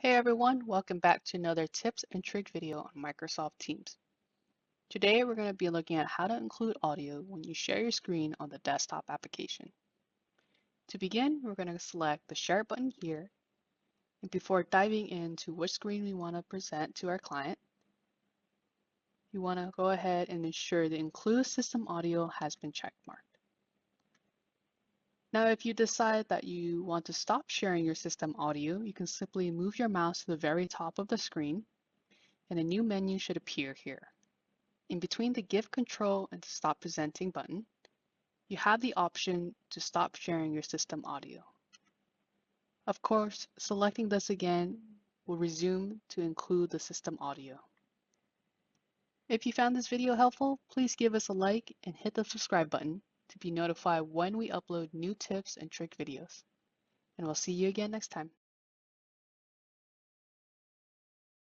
Hey everyone, welcome back to another tips and trick video on Microsoft Teams. Today we're going to be looking at how to include audio when you share your screen on the desktop application. To begin, we're going to select the Share button here, and before diving into which screen we want to present to our client, you want to go ahead and ensure the Include System Audio has been checkmarked. Now if you decide that you want to stop sharing your system audio, you can simply move your mouse to the very top of the screen, and a new menu should appear here. In between the Give Control and the Stop Presenting button, you have the option to stop sharing your system audio. Of course, selecting this again will resume to include the system audio. If you found this video helpful, please give us a like and hit the subscribe button to be notified when we upload new tips and trick videos. And we'll see you again next time.